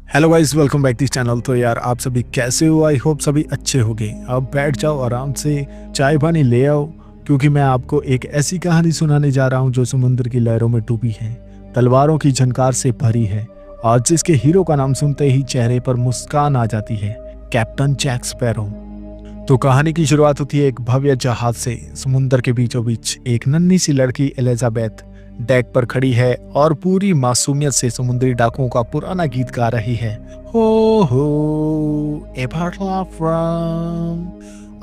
Hello guys, welcome back this channel. तो यार आप सभी कैसे हो? आई होप सभी अच्छे होंगे। अब बैठ जाओ, आराम से चाय पानी ले आओ, क्योंकि मैं आपको एक ऐसी कहानी सुनाने जा रहा हूं जो समुद्र की लहरों में डूबी है, तलवारों की झनकार से भरी है और जिसके हीरो का नाम सुनते ही चेहरे पर मुस्कान आ जाती है, कैप्टन जैक स्पैरो। तो कहानी की शुरुआत होती है एक भव्य जहाज से। समुद्र के बीचों बीच एक नन्ही सी लड़की एलिजाबेथ डेक पर खड़ी है और पूरी मासूमियत से समुद्री डाकुओं का पुराना गीत गा रही है। हो ए भरला फ्रॉम।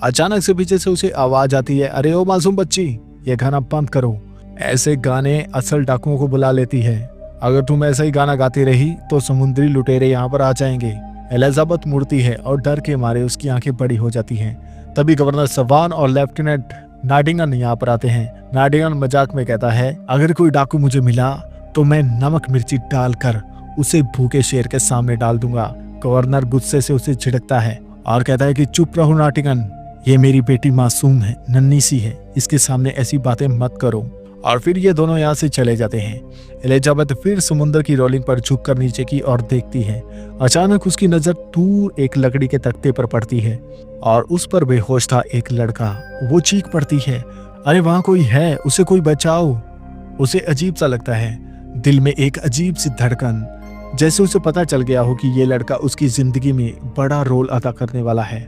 अचानक से पीछे से उसे आवाज आती है, अरे ओ मासूम बच्ची, ये गाना बंद करो। ऐसे गाने असल डाकुओं को बुला लेती है। अगर तुम ऐसा ही गाना गाती रही तो समुद्री लुटेरे यहाँ पर आ जाएंगे। एलिजाबेथ मुड़ती है और डर के मारे उसकी आंखें बड़ी हो जाती हैं। तभी गवर्नर सवान और लेफ्टिनेंट नार्डिगन यहाँ पर आते हैं। नार्डिगन मजाक में कहता है, अगर कोई डाकू मुझे मिला तो मैं नमक मिर्ची डालकर उसे भूखे शेर के सामने डाल दूंगा। गवर्नर गुस्से से उसे झिड़कता है और कहता है कि चुप रहो नार्डिगन, ये मेरी बेटी मासूम है, नन्ही सी है, इसके सामने ऐसी बातें मत करो। और फिर ये दोनों यहाँ से चले जाते हैं। एलिजाबेथ फिर समुद्र की रोलिंग पर झुककर नीचे की ओर देखती है। अचानक उसकी नजर दूर एक लकड़ी के तख्ते पर पड़ती है और उस पर बेहोश था एक लड़का। वो चीख पड़ती है, अरे वहां कोई है, उसे कोई बचाओ। उसे अजीब सा लगता है, दिल में एक अजीब सी धड़कन, जैसे उसे पता चल गया हो कि ये लड़का उसकी जिंदगी में बड़ा रोल अदा करने वाला है।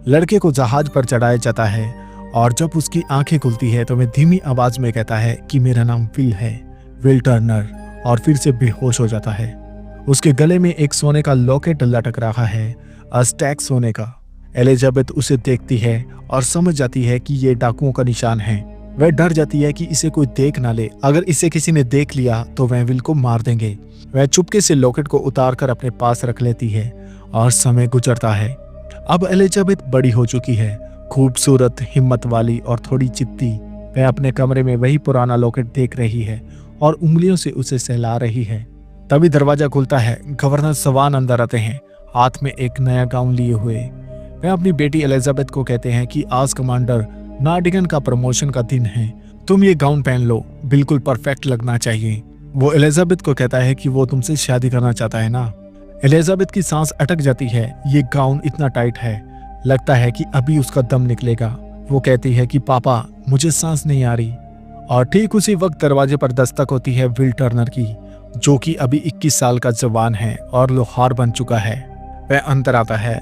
लड़के को जहाज पर चढ़ाया जाता है और जब उसकी आंखें खुलती है तो वह धीमी आवाज में कहता है कि मेरा नाम विल है, विल टर्नर, और फिर से बेहोश हो जाता है। उसके गले में एक सोने का लॉकेट लटक रहा है, अज़टेक सोने का। एलिजाबेथ उसे देखती है और समझ जाती है कि ये डाकुओं का निशान है। वह डर जाती है कि इसे कोई देख ना ले। अगर इसे किसी ने देख लिया तो वह विल को मार देंगे। वह चुपके से लॉकेट को उतार कर अपने पास रख लेती है और समय गुजरता है। अब एलिजाबेथ बड़ी हो चुकी है, खूबसूरत, हिम्मत वाली और थोड़ी चित्ती। वह अपने कमरे में वही पुराना लॉकेट देख रही है और उंगलियों से उसे सहला रही है। तभी दरवाजा खुलता है। गवर्नर सवान अंदर आते हैं, हाथ में एक नया गाउन लिए हुए। वह अपनी बेटी एलिजाबेथ को कहते हैं कि आज कमांडर नार्डिगन का प्रमोशन का दिन है, तुम ये गाउन पहन लो, बिल्कुल परफेक्ट लगना चाहिए। वो एलिजाबेथ को कहता है कि वो तुमसे शादी करना चाहता है ना। एलिजाबेथ की सांस अटक जाती है, ये गाउन इतना टाइट है, लगता है कि अभी उसका दम निकलेगा। वो कहती है कि पापा, मुझे सांस नहीं आ रही। और ठीक उसी वक्त दरवाजे पर दस्तक होती है विल टर्नर की, जो कि अभी 21 साल का जवान है और लोहार बन चुका है। वह अंदर आता है।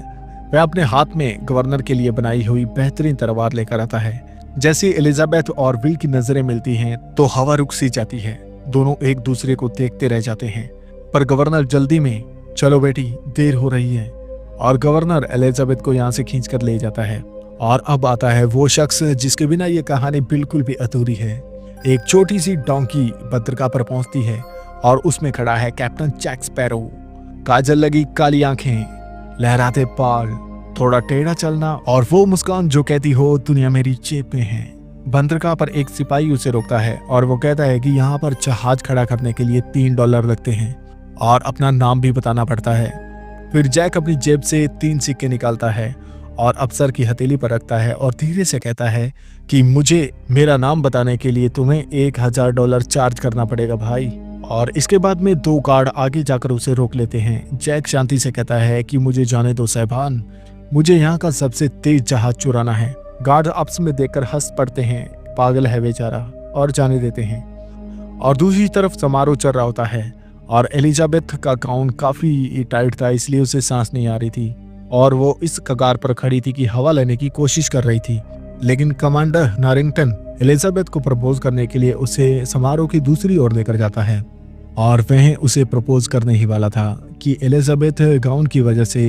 वह अपने हाथ में गवर्नर के लिए बनाई हुई बेहतरीन तलवार लेकर आता है। जैसे एलिजाबेथ और विल की नजरें मिलती हैं तो हवा रुक सी जाती है। दोनों एक दूसरे को देखते रह जाते हैं। पर गवर्नर जल्दी में, चलो बेटी, देर हो रही है। और गवर्नर एलिजाबेथ को यहाँ से खींच कर ले जाता है। और अब आता है वो शख्स जिसके बिना ये कहानी बिल्कुल भी अधूरी है। एक छोटी सी डोंकी बंदरगाह पर पहुंचती है और उसमें खड़ा है कैप्टन जैक स्पैरो। काजल लगी काली आंखें, लहराते बाल, थोड़ा टेढ़ा चलना और वो मुस्कान जो कहती हो दुनिया मेरी जेब में है। बंदरगाह पर एक सिपाही उसे रोकता है और वो कहता है कि यहाँ पर जहाज खड़ा करने के लिए $3 लगते हैं और अपना नाम भी बताना पड़ता है। फिर जैक अपनी जेब से 3 सिक्के निकालता है और अफसर की हथेली पर रखता है और धीरे से कहता है कि मुझे मेरा नाम बताने के लिए तुम्हें $1000 चार्ज करना पड़ेगा भाई। और इसके बाद में 2 गार्ड आगे जाकर उसे रोक लेते हैं। जैक शांति से कहता है कि मुझे जाने दो साहबान, मुझे यहाँ का सबसे तेज जहाज चुराना है। गार्ड आपस में देखकर हंस पड़ते हैं, पागल है बेचारा, और जाने देते हैं। और दूसरी तरफ समारोह चल रहा होता है और एलिजाबेथ का गाउन काफी टाइट था, इसलिए उसे सांस नहीं आ रही थी और वो इस कगार पर खड़ी थी कि हवा लेने की कोशिश कर रही थी। लेकिन कमांडर नारिंगटन एलिजाबेथ को प्रपोज करने के लिए उसे समारोह की दूसरी ओर लेकर जाता है और वह उसे प्रपोज करने ही वाला था कि एलिजाबेथ गाउन की वजह से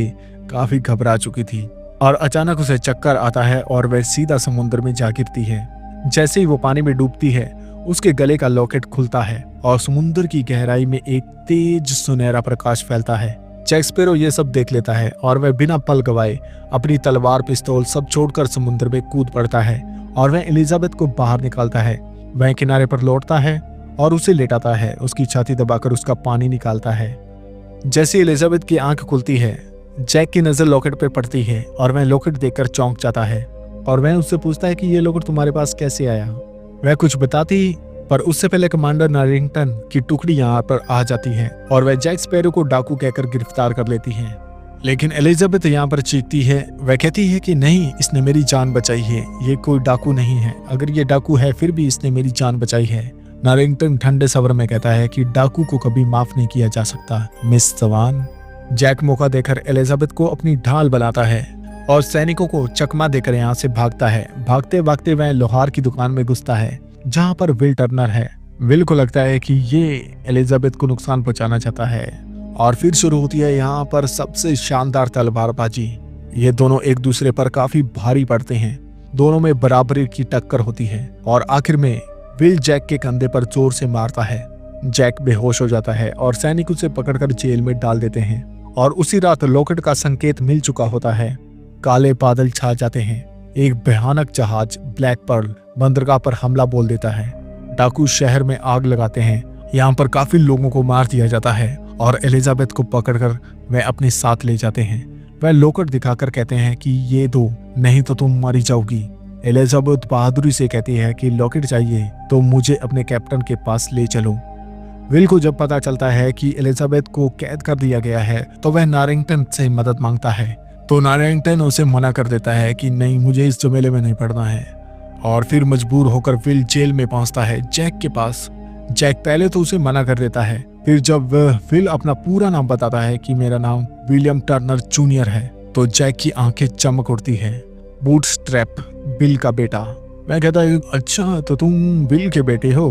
काफी घबरा चुकी थी और अचानक उसे चक्कर आता है और वह सीधा समुद्र में जा गिरती है। जैसे ही वो पानी में डूबती है, उसके गले का लॉकेट खुलता है और समुद्र की गहराई में एक तेज सुनहरा प्रकाश फैलता है। जैक स्पैरो ये सब देख लेता है और वह बिना पल गवाए अपनी तलवार, पिस्तौल सब छोड़कर समुद्र में कूद पड़ता है और वह एलिजाबेथ को बाहर निकालता है। वह किनारे पर लौटता है और उसे लेटाता है, उसकी छाती दबाकर उसका पानी निकालता है। जैसे एलिजाबेथ की आंख खुलती है, जैक की नजर लॉकेट पर पड़ती है और वह लॉकेट देखकर चौंक जाता है और वह उससे पूछता है कि ये लॉकेट तुम्हारे पास कैसे आया। वह कुछ बताती पर उससे पहले कमांडर नारिंगटन की टुकड़ी यहाँ पर आ जाती है और वह जैक स्पैरो को डाकू कहकर गिरफ्तार कर लेती है। लेकिन एलिजाबेथ यहाँ पर चीखती है, वह कहती है कि नहीं, इसने मेरी जान बचाई है, ये कोई डाकू नहीं है, अगर ये डाकू है फिर भी इसने मेरी जान बचाई है। नारिंगटन ठंडे सब्र में कहता है कि डाकू को कभी माफ नहीं किया जा सकता मिस जवान। जैक मौका देकर एलिजाबेथ को अपनी ढाल बनाता है और सैनिकों को चकमा देकर यहाँ से भागता है। भागते भागते वह लोहार की दुकान में घुसता है जहाँ पर विल टर्नर है। विल को लगता है कि ये एलिजाबेथ को नुकसान पहुंचाना चाहता है और फिर शुरू होती है यहाँ पर सबसे शानदार तलवारबाजी। ये दोनों एक दूसरे पर काफी भारी पड़ते हैं, दोनों में बराबरी की टक्कर होती है और आखिर में विल जैक के कंधे पर जोर से मारता है। जैक बेहोश हो जाता है और सैनिक उसे पकड़कर जेल में डाल देते हैं और उसी रात लॉकेट का संकेत मिल चुका होता है। काले बादल छा जाते हैं, एक भयानक जहाज ब्लैक पर्ल बंदरगाह पर हमला बोल देता है। डाकू शहर में आग लगाते हैं, यहाँ पर काफी लोगों को मार दिया जाता है और एलिजाबेथ को पकड़कर वह अपने साथ ले जाते हैं। वह लॉकेट दिखाकर कहते हैं कि ये दो, नहीं तो तुम मारी जाओगी। एलिजाबेथ बहादुरी से कहती है कि लॉकेट चाहिए तो मुझे अपने कैप्टन के पास ले चलो। विल को जब पता चलता है कि एलिजाबेथ को कैद कर दिया गया है तो वह नारिंगटन से मदद मांगता है, तो नारिंगटन उसे मना कर देता है कि नहीं, मुझे इस झमेले में नहीं पड़ना है। और फिर मजबूर होकर विल जेल में पहुंचता है जैक के पास। जैक पहले तो उसे मना कर देता है, फिर जब विल अपना पूरा नाम बताता है कि मेरा नाम विलियम टर्नर जूनियर है, तो जैक की आंखें चमक उठती है। बूटस्ट्रैप, बिल का बेटा। मैं कहता है, अच्छा तो तुम बिल के बेटे हो,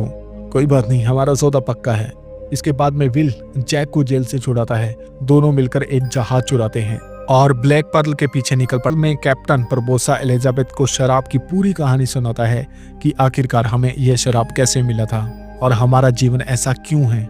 कोई बात नहीं, हमारा सौदा पक्का है। इसके बाद में विल जैक को जेल से छुड़ाता है। दोनों मिलकर एक जहाज चुराते हैं और ब्लैक पर्ल के पीछे निकल पड़ में कैप्टन प्रबोसा एलिजाबेथ को शराब की पूरी कहानी सुनाता है कि आखिरकार हमें यह शराब कैसे मिला था और हमारा जीवन ऐसा क्यों है।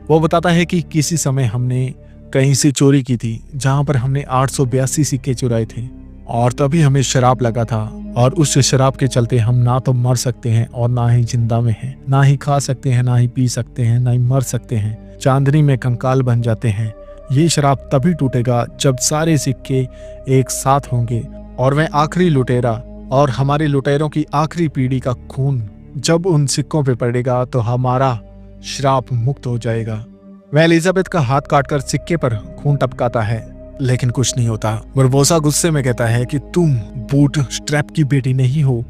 वो बताता है कि किसी समय हमने कहीं से चोरी की थी जहां पर हमने 882 सिक्के चुराए थे और तभी हमें शराब लगा था और उस शराब के चलते हम ना तो मर सकते हैं और ना ही जिंदा में हैं, ना ही खा सकते हैं, ना ही पी सकते हैं, ना ही मर सकते हैं, चांदनी में कंकाल बन जाते हैं। ये शराब तभी टूटेगा जब सारे सिक्के एक साथ होंगे और वह आखिरी लुटेरा और हमारे लुटेरों की आखिरी पीढ़ी का खून जब उन सिक्कों पे पड़ेगा तो हमारा श्राप मुक्त हो जाएगा। वह एलिजाबेथ का हाथ काटकर सिक्के पर खून टपकाता है, लेकिन कुछ नहीं होता। बरबोसा गुस्से में कहता है कि तुम बूट स्ट्रैप की बेटी नहीं हो।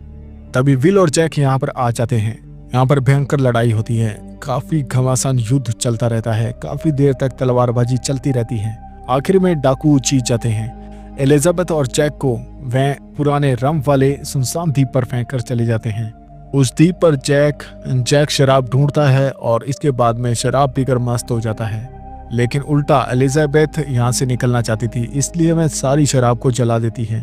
तभी विल और जैक यहाँ पर आ जाते हैं। यहाँ पर भयंकर लड़ाई होती है, काफी घमासान युद्ध चलता रहता है, काफी देर तक तलवारबाजी चलती रहती है। आखिर में डाकू जीत जाते हैं। एलिजाबेथ और जैक को वह पुराने रम वाले सुनसान द्वीप पर फेंक कर चले जाते हैं। उस द्वीप पर जैक शराब ढूंढता है और इसके बाद में शराब पीकर मस्त हो जाता है। लेकिन उल्टा एलिजाबेथ यहाँ से निकलना चाहती थी, इसलिए वह सारी शराब को जला देती है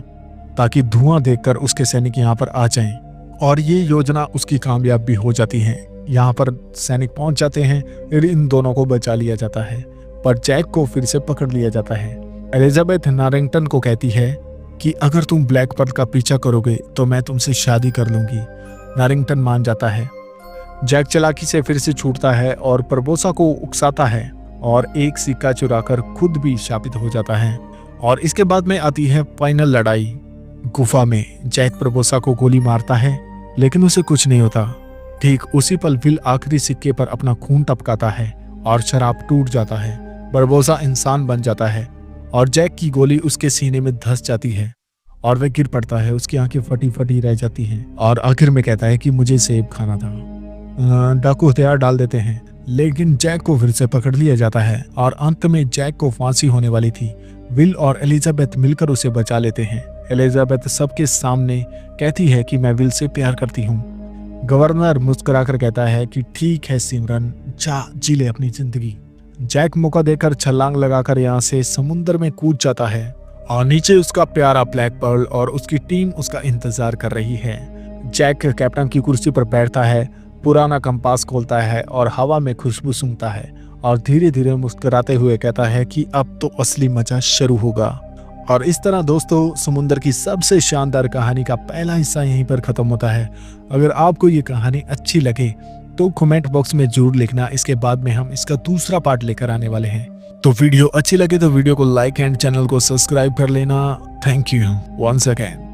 ताकि धुआं देखकर उसके सैनिक यहाँ पर आ जाएं और ये योजना उसकी कामयाब भी हो जाती है। यहाँ पर सैनिक पहुंच जाते हैं, फिर इन दोनों को बचा लिया जाता है, पर जैक को फिर से पकड़ लिया जाता है। एलिजाबेथ नारिंगटन को कहती है कि अगर तुम ब्लैक पर्ल का पीछा करोगे तो मैं तुमसे शादी कर लूंगी। नारिंगटन मान जाता है। जैक चालाकी से फिर से छूटता है और प्रबोसा को उकसाता है और एक सिक्का चुराकर खुद भी शापित हो जाता है। और इसके बाद में आती है फाइनल लड़ाई। गुफा में जैक प्रबोसा को गोली मारता है, लेकिन उसे कुछ नहीं होता। ठीक उसी पल विल आखिरी सिक्के पर अपना खून टपकाता है और शराब टूट जाता है। बरबोसा इंसान बन जाता है और जैक की गोली उसके सीने में धंस जाती है और वह गिर पड़ता है। उसकी आंखें फटी फटी रह जाती हैं और आखिर में कहता है कि मुझे सेब खाना था। डाकू हथियार डाल देते हैं, लेकिन जैक को फिर से पकड़ लिया जाता है और अंत में जैक को फांसी होने वाली थी। विल और एलिजाबेथ मिलकर उसे बचा लेते हैं। एलिजाबेथ सबके सामने कहती है कि मैं विल से प्यार करती हूँ। गवर्नर मुस्कुराकर कहता है कि ठीक है सिमरन, जा जी ले अपनी जिंदगी। जैक मौका देकर छलांग लगाकर यहाँ से समुद्र में कूद जाता है और नीचे उसका प्यारा ब्लैक पर्ल और उसकी टीम उसका इंतजार कर रही है। जैक कैप्टन की कुर्सी पर बैठता है, पुराना कंपास खोलता है और हवा में खुशबू सूंघता है और धीरे धीरे मुस्कुराते हुए कहता है कि अब तो असली मजा शुरू होगा। और इस तरह दोस्तों, समुंदर की सबसे शानदार कहानी का पहला हिस्सा यहीं पर खत्म होता है। अगर आपको ये कहानी अच्छी लगे तो कमेंट बॉक्स में जरूर लिखना। इसके बाद में हम इसका दूसरा पार्ट लेकर आने वाले हैं। तो वीडियो अच्छी लगे तो वीडियो को लाइक एंड चैनल को सब्सक्राइब कर लेना। Thank you once again.